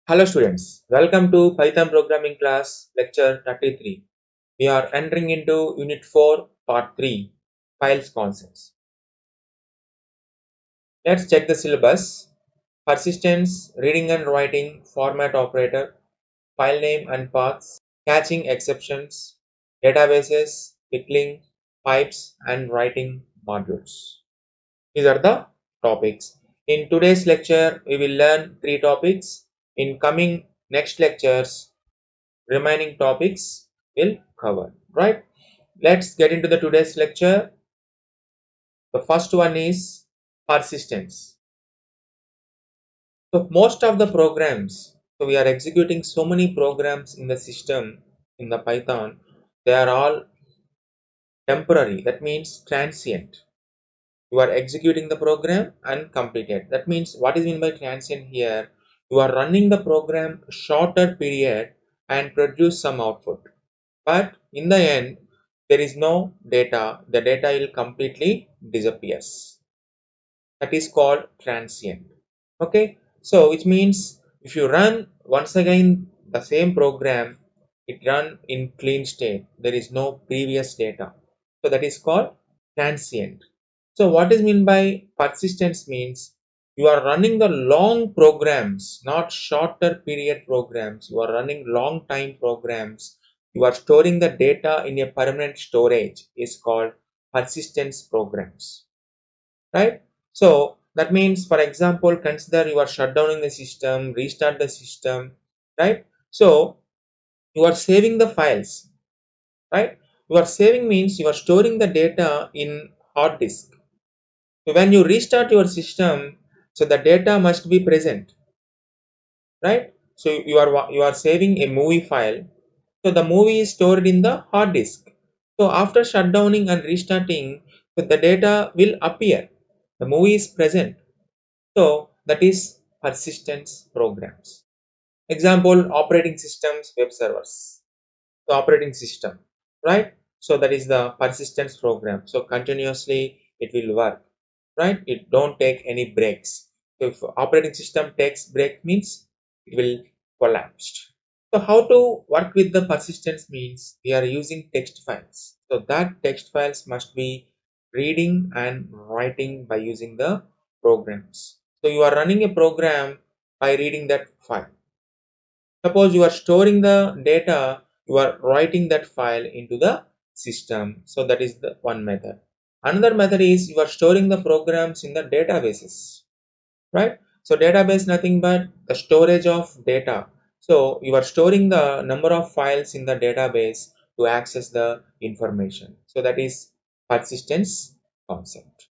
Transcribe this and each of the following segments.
Hello students, welcome to Python programming class lecture 33. We are entering into unit 4 part 3 files concepts. Let's check the syllabus. Persistence, reading and writing, format operator, file name and paths, catching exceptions, databases, pickling, pipes and writing modules. These are the topics. In today's lecture, we will learn 3 topics. In coming next lectures, remaining topics will cover, right? Let's get into the today's lecture. The first one is persistence. So most of the programs, so we are executing so many programs in the system in the Python, they are all temporary. That means transient. You are executing the program and completed. That means what is meant by transient here? You are running the program shorter period and produce some output. But in the end, there is no data. The data will completely disappears. That is called transient. Okay. So which means if you run once again the same program, it run in clean state. There is no previous data. So that is called transient. So what is mean by persistence means you are running the long programs, not shorter period programs. You are running long time programs. You are storing the data in a permanent storage is called persistence programs, right? So that means, for example, consider you are shutdowning the system, restart the system, right? So you are saving the files, right? You are saving means you are storing the data in hard disk. So when you restart your system, so the data must be present, right? So you are saving a movie file. So the movie is stored in the hard disk. So after shutdowning and restarting, so the data will appear. The movie is present. So that is persistence programs. Example, operating systems, web servers. The operating system, right? So that is the persistence program. So continuously it will work, right? It don't take any breaks. So if operating system takes break means it will collapse. So how to work with the persistence means we are using text files. So that text files must be reading and writing by using the programs. So you are running a program by reading that file. Suppose you are storing the data, you are writing that file into the system. So that is the one method. Another method is you are storing the programs in the databases, right? So database nothing but the storage of data. So you are storing the number of files in the database to access the information. So that is persistence concept.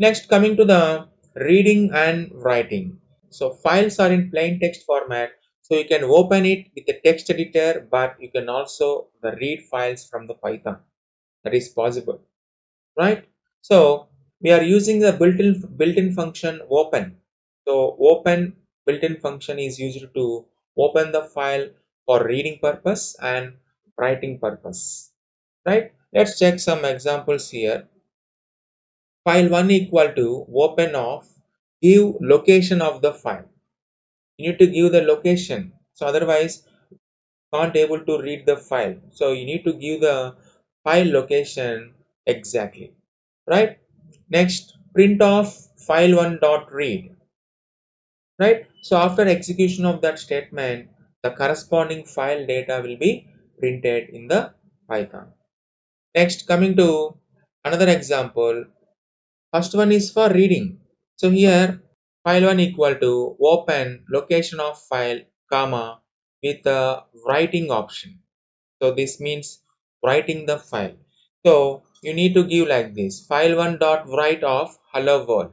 Next, coming to the reading and writing. So files are in plain text format. So you can open it with the text editor, but you can also read files from the Python. That is possible, right? So we are using the built-in function open. So open built-in function is used to open the file for reading purpose and writing purpose, right? Let's check some examples here. File 1 equal to open of give location of the file. You need to give the location, so otherwise can't able to read the file. So you need to give the file location exactly, right? Next, print of file 1 dot read, right? So after execution of that statement, the corresponding file data will be printed in the Python. Next, coming to another example. First one is for reading. So here file 1 equal to open location of file comma with the writing option. So this means writing the file. So you need to give like this file 1 dot write of hello world,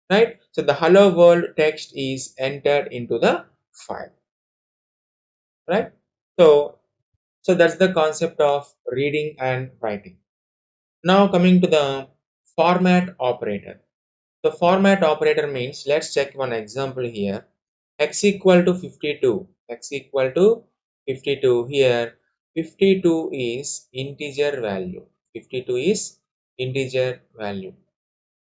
right? So the hello world text is entered into the file, right? So that's the concept of reading and writing. Now coming to the format operator. The format operator means, let's check one example here. X equal to 52. X equal to 52. Here 52 is integer value. 52 is integer value,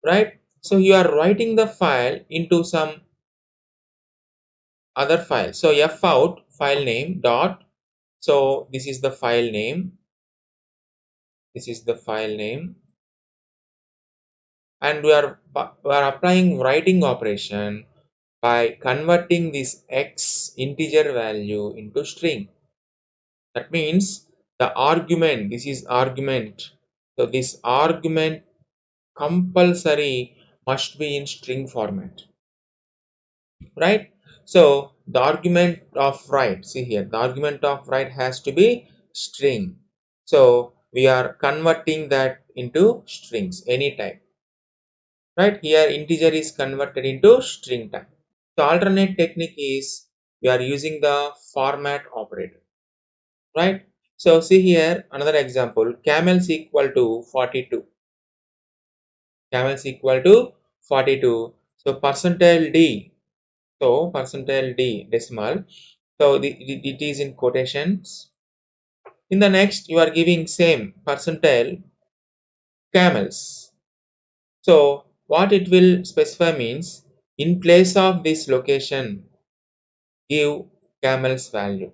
right? So you are writing the file into some other file. So f out file name dot. So this is the file name. This is the file name, and we are applying writing operation by converting this x integer value into string. That means the argument. This is argument. So this argument compulsory must be in string format, right? So the argument of write, see here, the argument of write has to be string. So we are converting that into strings any type, right? Here integer is converted into string type. The alternate technique is we are using the format operator, right? So see here another example, camels equal to 42. Camels equal to 42. So percentile d. So percentile d decimal. So it is in quotations. In the next, you are giving same percentile camels. So what it will specify means in place of this location, give camels value.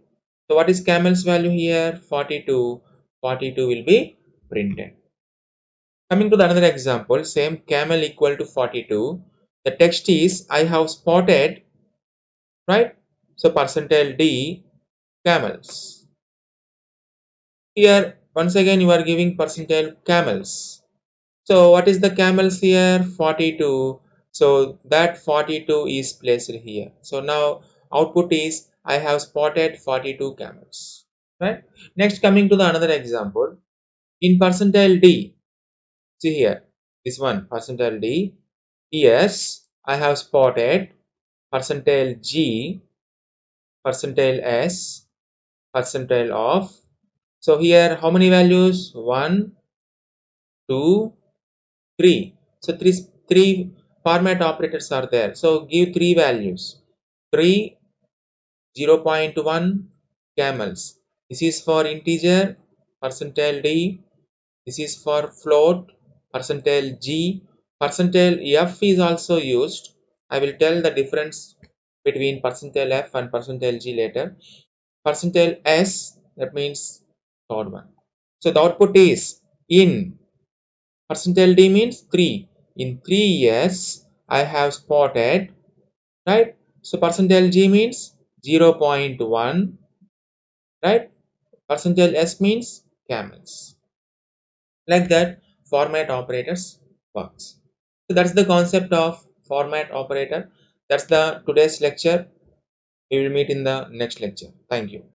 So what is camels value here? 42. 42 will be printed. Coming to the another example, same camel equal to 42. The text is I have spotted, right? So percentile d camels. Here once again you are giving percentile camels. So what is the camels here? 42. So that 42 is placed here. So now output is I have spotted 42 camels. Right? Next coming to the another example. In percentile D, see here, this one percentile D. Yes, I have spotted percentile G, percentile S, percentile of. So here how many values? 1, 2, 3. So three format operators are there. So give 3 values. 3, 0.1 camels. This is for integer, percentile D. This is for float, percentile G. Percentile F is also used. I will tell the difference between percentile F and percentile G later. Percentile S, that means third one. So the output is in percentile D means 3. In 3 years, I have spotted, right? So percentile G means 0.1, right? Percentile S means camels. Like that, format operators works. So that's the concept of format operator. That's the today's lecture. We will meet in the next lecture. Thank you.